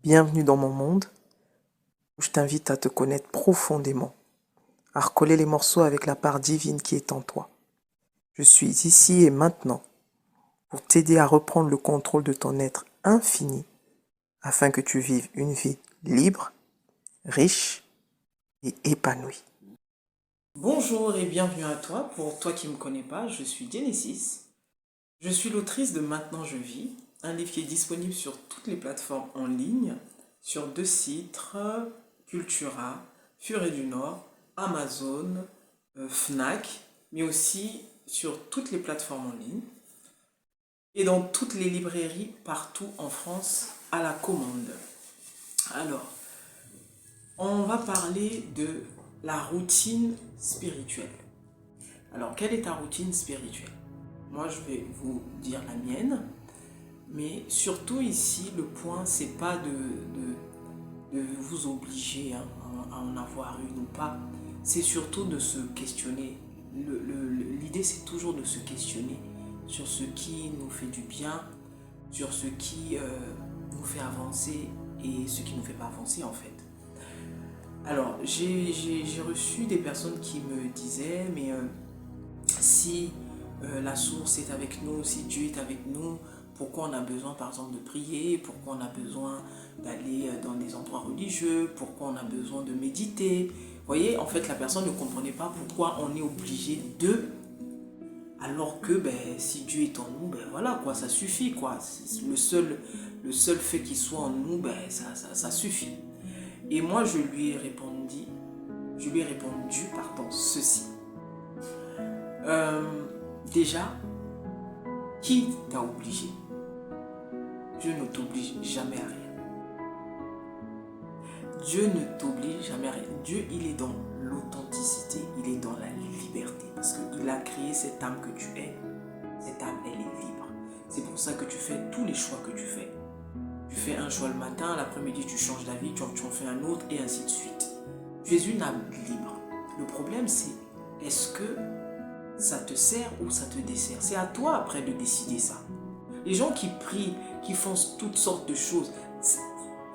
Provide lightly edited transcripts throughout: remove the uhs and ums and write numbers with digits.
Bienvenue dans mon monde où je t'invite à te connaître profondément, à recoller les morceaux avec la part divine qui est en toi. Je suis ici et maintenant pour t'aider à reprendre le contrôle de ton être infini afin que tu vives une vie libre, riche et épanouie. Bonjour et bienvenue à toi. Pour toi qui ne me connais pas, je suis Genesis. Je suis l'autrice de Maintenant je vis, un livre qui est disponible sur toutes les plateformes en ligne, sur 2 sites, Cultura, Furet du Nord, Amazon, Fnac, mais aussi sur toutes les plateformes en ligne et dans toutes les librairies partout en France à la commande. Alors, on va parler de la routine spirituelle. Alors, quelle est ta routine spirituelle? Moi, je vais vous dire la mienne, mais surtout ici, le point, c'est pas de vous obliger à en avoir une ou pas, c'est surtout de se questionner. L'idée, c'est toujours de se questionner sur ce qui nous fait du bien, sur ce qui nous fait avancer et ce qui ne nous fait pas avancer en fait. Alors, j'ai reçu des personnes qui me disaient, mais si la source est avec nous, si Dieu est avec nous, pourquoi on a besoin par exemple de prier, pourquoi on a besoin d'aller dans des endroits religieux, pourquoi on a besoin de méditer. Vous voyez, en fait, la personne ne comprenait pas pourquoi on est obligé de, alors que si Dieu est en nous, voilà quoi, ça suffit quoi. Le seul fait qu'il soit en nous, ça suffit. Et moi, je lui ai répondu, ceci. Déjà, qui t'a obligé? Dieu ne t'oblige jamais à rien. Dieu ne t'oblige jamais à rien. Dieu, il est dans l'authenticité, il est dans la liberté. Parce qu'il a créé cette âme que tu es. Cette âme, elle est libre. C'est pour ça que tu fais tous les choix que tu fais. Tu fais un choix le matin, l'après-midi tu changes d'avis, tu en fais un autre et ainsi de suite. Tu es une âme libre. Le problème c'est, est-ce que ça te sert ou ça te dessert? C'est à toi après de décider ça. Les gens qui prient, qui font toutes sortes de choses,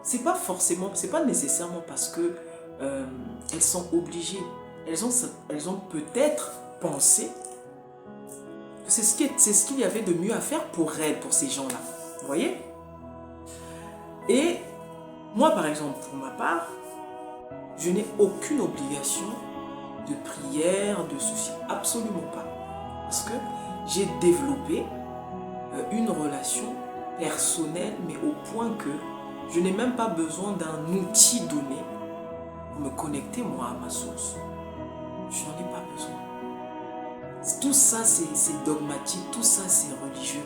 c'est pas nécessairement parce que elles sont obligées. Elles ont peut-être pensé que c'est ce qu'il y avait de mieux à faire pour elles, pour ces gens-là. Vous voyez? Et moi, par exemple, pour ma part, je n'ai aucune obligation de prière, de ceci. Absolument pas. Parce que j'ai développé une relation personnelle, mais au point que je n'ai même pas besoin d'un outil donné pour me connecter, moi, à ma source. Je n'en ai pas besoin. Tout ça, c'est dogmatique, tout ça, c'est religieux.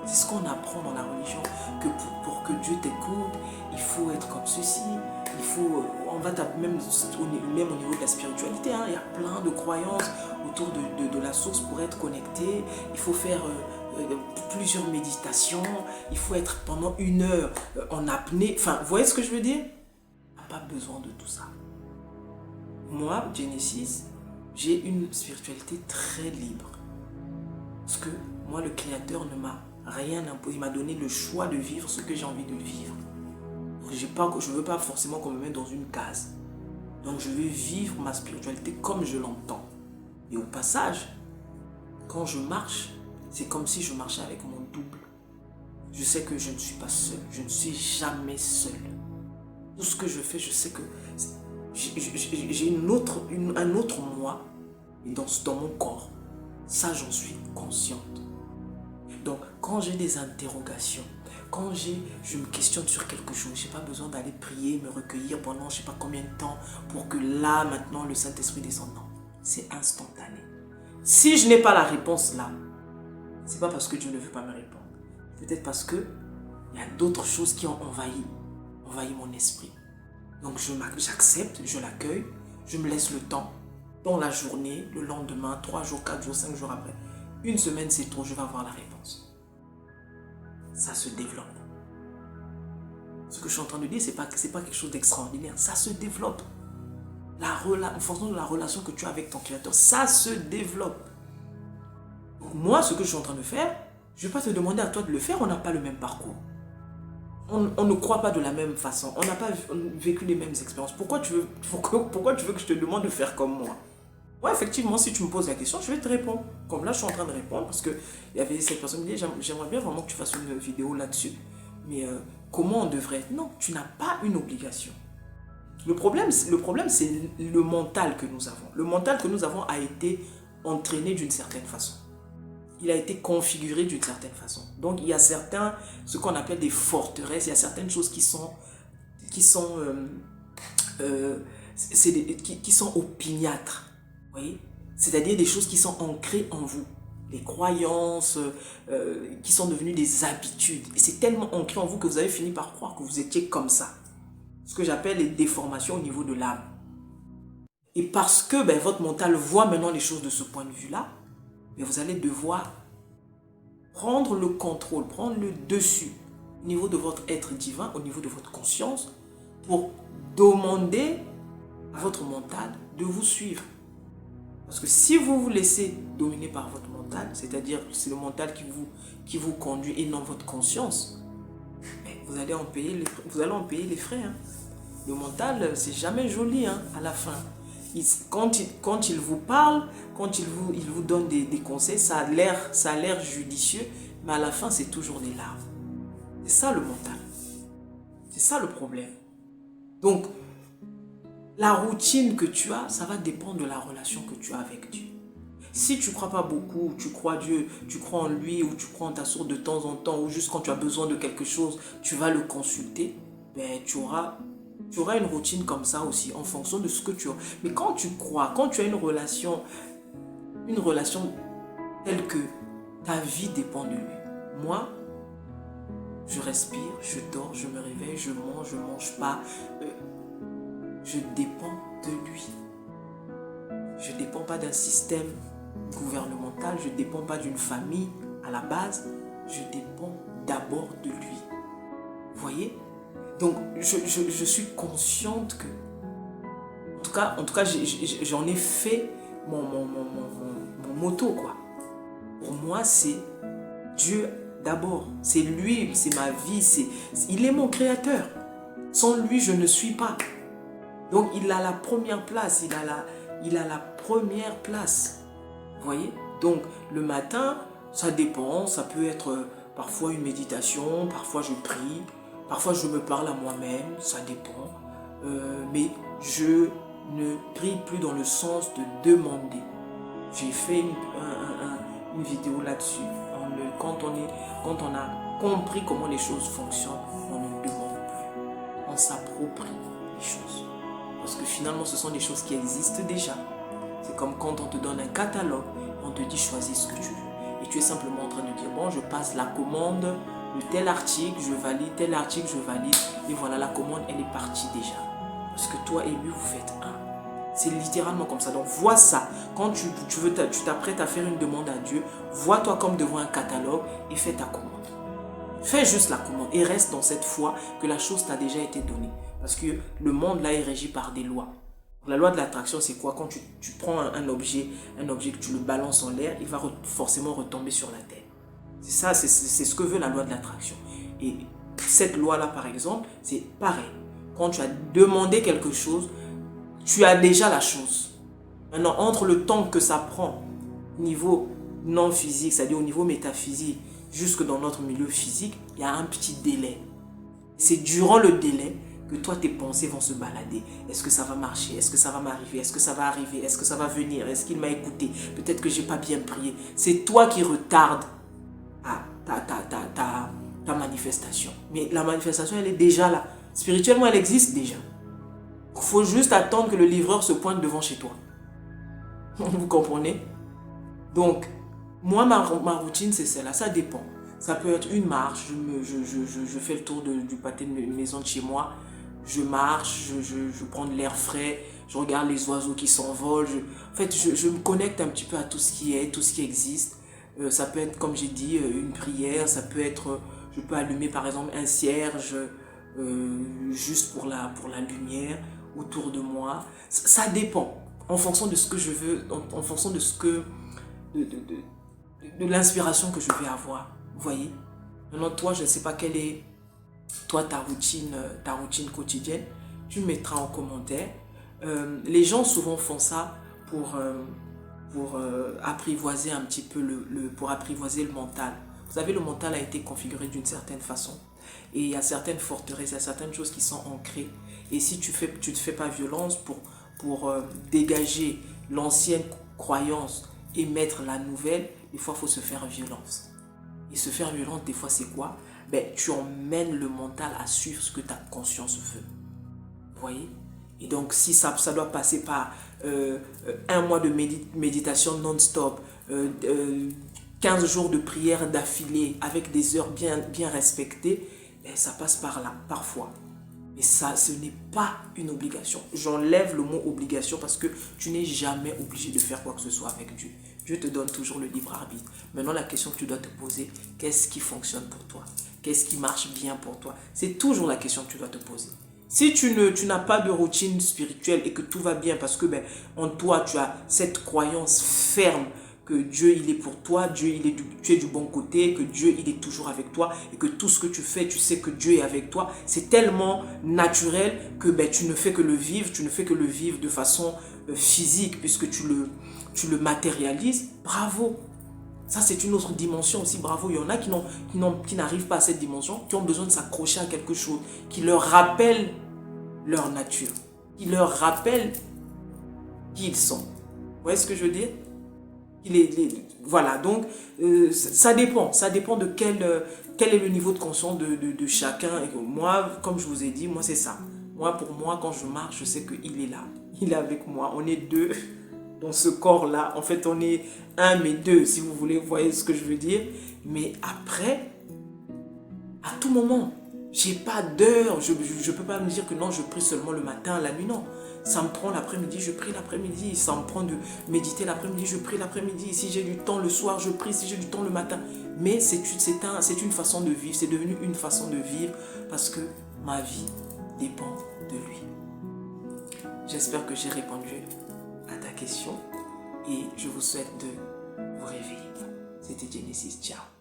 C'est ce qu'on apprend dans la religion, que pour que Dieu t'écoute, il faut être comme ceci, il faut, on va même au niveau de la spiritualité, il y a plein de croyances autour de la source pour être connecté, il faut faire plusieurs méditations, il faut être pendant 1 heure en apnée, enfin, vous voyez ce que je veux dire? On n'a pas besoin de tout ça. Moi, Genesis, j'ai une spiritualité très libre. Parce que moi, le Créateur ne m'a rien imposé. Il m'a donné le choix de vivre ce que j'ai envie de vivre. Je ne veux pas forcément qu'on me mette dans une case. Donc je veux vivre ma spiritualité comme je l'entends. Et au passage, quand je marche, c'est comme si je marchais avec mon double. Je sais que je ne suis pas seul. Je ne suis jamais seul. Tout ce que je fais, je sais que j'ai un autre moi dans mon corps. Ça, j'en suis consciente. Donc, quand j'ai des interrogations, quand je me questionne sur quelque chose, je n'ai pas besoin d'aller prier, me recueillir pendant je ne sais pas combien de temps pour que là, maintenant, le Saint-Esprit descende. Non, c'est instantané. Si je n'ai pas la réponse là, ce n'est pas parce que Dieu ne veut pas me répondre. Peut-être parce qu'il y a d'autres choses qui ont envahi mon esprit. Donc, j'accepte, je l'accueille, je me laisse le temps. Dans la journée, le lendemain, 3 jours, 4 jours, 5 jours après. 1 semaine, c'est trop, je vais avoir la réponse. Ça se développe. Ce que je suis en train de dire, c'est pas quelque chose d'extraordinaire. Ça se développe. En fonction de la relation que tu as avec ton Créateur, ça se développe. Donc moi, ce que je suis en train de faire, je ne vais pas te demander à toi de le faire, on n'a pas le même parcours. on ne croit pas de la même façon. On n'a pas vécu les mêmes expériences. Pourquoi tu veux que je te demande de faire comme moi? Ouais, effectivement, si tu me poses la question, je vais te répondre. Comme là, je suis en train de répondre parce qu'il y avait cette personne qui me dit, j'aimerais bien vraiment que tu fasses une vidéo là-dessus. Mais comment on devrait? Non, tu n'as pas une obligation. Le problème, c'est le mental que nous avons. Le mental que nous avons a été entraîné d'une certaine façon. Il a été configuré d'une certaine façon. Donc, il y a ce qu'on appelle des forteresses, il y a certaines choses qui sont opiniâtres. C'est-à-dire des choses qui sont ancrées en vous, des croyances qui sont devenues des habitudes. Et c'est tellement ancré en vous que vous avez fini par croire que vous étiez comme ça. Ce que j'appelle les déformations au niveau de l'âme. Et parce que votre mental voit maintenant les choses de ce point de vue-là, vous allez devoir prendre le contrôle, prendre le dessus au niveau de votre être divin, au niveau de votre conscience, pour demander à votre mental de vous suivre. Parce que si vous vous laissez dominer par votre mental, c'est-à-dire que c'est le mental qui vous conduit et non votre conscience, vous allez en payer les frais. Hein. Le mental, c'est jamais joli à la fin. Quand il vous parle, quand il vous donne des conseils, ça a l'air judicieux, mais à la fin, c'est toujours des larmes. C'est ça le mental. C'est ça le problème. Donc, la routine que tu as, ça va dépendre de la relation que tu as avec Dieu. Si tu ne crois pas beaucoup, tu crois Dieu, tu crois en lui, ou tu crois en ta source de temps en temps, ou juste quand tu as besoin de quelque chose, tu vas le consulter, tu auras une routine comme ça aussi, en fonction de ce que tu as. Mais quand tu crois, quand tu as une relation telle que ta vie dépend de lui. Moi, je respire, je dors, je me réveille, je mange pas. Je dépends de lui. Je ne dépends pas d'un système gouvernemental, je ne dépends pas d'une famille à la base, je dépends d'abord de lui. Vous voyez? Donc, je suis consciente que, en tout cas j'en ai fait mon motto, quoi. Pour moi, c'est Dieu d'abord. C'est lui, c'est ma vie, il est mon créateur. Sans lui, je ne suis pas. Donc, il a la première place, il a la première place. Vous voyez? Donc, le matin, ça dépend, ça peut être parfois une méditation, parfois je prie, parfois je me parle à moi-même, ça dépend. Mais je ne prie plus dans le sens de demander. J'ai fait une vidéo là-dessus. Quand on a compris comment les choses fonctionnent, on ne demande plus. On s'approprie les choses. Parce que finalement, ce sont des choses qui existent déjà. C'est comme quand on te donne un catalogue, on te dit choisis ce que tu veux. Et tu es simplement en train de dire, bon, je passe la commande de tel article, je valide, tel article, je valide. Et voilà, la commande, elle est partie déjà. Parce que toi et lui, vous faites un. C'est littéralement comme ça. Donc, vois ça. Quand tu t'apprêtes à faire une demande à Dieu, vois-toi comme devant un catalogue et fais ta commande. Fais juste la commande et reste dans cette foi que la chose t'a déjà été donnée. Parce que le monde là est régi par des lois. La loi de l'attraction, c'est quoi? Quand tu prends un objet que tu le balances en l'air, il va forcément retomber sur la terre. C'est ça, c'est ce que veut la loi de l'attraction. Et cette loi-là, par exemple, c'est pareil. Quand tu as demandé quelque chose, tu as déjà la chose. Maintenant, entre le temps que ça prend, au niveau non physique, c'est-à-dire au niveau métaphysique, jusque dans notre milieu physique, il y a un petit délai. C'est durant le délai que toi, tes pensées vont se balader. Est-ce que ça va marcher? Est-ce que ça va m'arriver? Est-ce que ça va arriver? Est-ce que ça va venir? Est-ce qu'il m'a écouté? Peut-être que j'ai pas bien prié. C'est toi qui retardes ta manifestation. Mais la manifestation, elle est déjà là. Spirituellement, elle existe déjà. Il faut juste attendre que le livreur se pointe devant chez toi. Vous comprenez? Donc, moi, ma routine, c'est celle-là. Ça dépend. Ça peut être une marche. Je fais le tour du pâté de maison de chez moi. Je marche, je prends de l'air frais. Je regarde les oiseaux qui s'envolent. En fait, je me connecte un petit peu à tout ce qui est, tout ce qui existe. Ça peut être, comme j'ai dit, une prière. Ça peut être, je peux allumer par exemple un cierge juste pour la lumière autour de moi. Ça dépend en fonction de ce que je veux, en fonction de ce que de l'inspiration que je vais avoir. Vous voyez? Maintenant, toi, je ne sais pas quelle est toi, ta routine quotidienne. Tu mettras en commentaire. Les gens souvent font ça pour apprivoiser un petit peu pour apprivoiser le mental. Vous savez, le mental a été configuré d'une certaine façon. Et il y a certaines forteresses, il y a certaines choses qui sont ancrées. Et si tu ne te fais pas violence pour dégager l'ancienne croyance et mettre la nouvelle, des fois, il faut se faire violence. Et se faire violence, des fois, c'est quoi? Ben, tu emmènes le mental à suivre ce que ta conscience veut. Vous voyez? Et donc, si ça doit passer par un mois de méditation non-stop, 15 jours de prière d'affilée avec des heures bien respectées, ben, ça passe par là, parfois. Mais ça, ce n'est pas une obligation. J'enlève le mot obligation parce que tu n'es jamais obligé de faire quoi que ce soit avec Dieu. Dieu te donne toujours le libre arbitre. Maintenant, la question que tu dois te poser, qu'est-ce qui fonctionne pour toi? Qu'est-ce qui marche bien pour toi? C'est toujours la question que tu dois te poser. Si tu n'as pas de routine spirituelle et que tout va bien parce que en toi, tu as cette croyance ferme que Dieu, il est pour toi, tu es du bon côté, que Dieu, il est toujours avec toi et que tout ce que tu fais, tu sais que Dieu est avec toi. C'est tellement naturel que tu ne fais que le vivre, de façon physique puisque tu le matérialises. Bravo! Ça, c'est une autre dimension aussi. Bravo, il y en a qui n'arrivent pas à cette dimension, qui ont besoin de s'accrocher à quelque chose, qui leur rappelle leur nature, qui leur rappelle qui ils sont. Vous voyez ce que je veux dire? Voilà, donc ça dépend de quel est le niveau de conscience de chacun. Et moi, comme je vous ai dit, moi c'est ça. Pour moi, quand je marche, je sais qu'il est là. Il est avec moi. On est deux dans ce corps-là. En fait, on est un mais deux, si vous voulez, vous voyez ce que je veux dire. Mais après, à tout moment, j'ai pas d'heure. Je ne peux pas me dire que non, je prie seulement le matin, la nuit, non. Ça me prend l'après-midi, je prie l'après-midi. Ça me prend de méditer l'après-midi, je prie l'après-midi. Si j'ai du temps le soir, je prie. Si j'ai du temps le matin. Mais c'est une façon de vivre. C'est devenu une façon de vivre parce que ma vie dépend de lui. J'espère que j'ai répondu à ta question et je vous souhaite de vous réveiller. C'était Genesis. Ciao.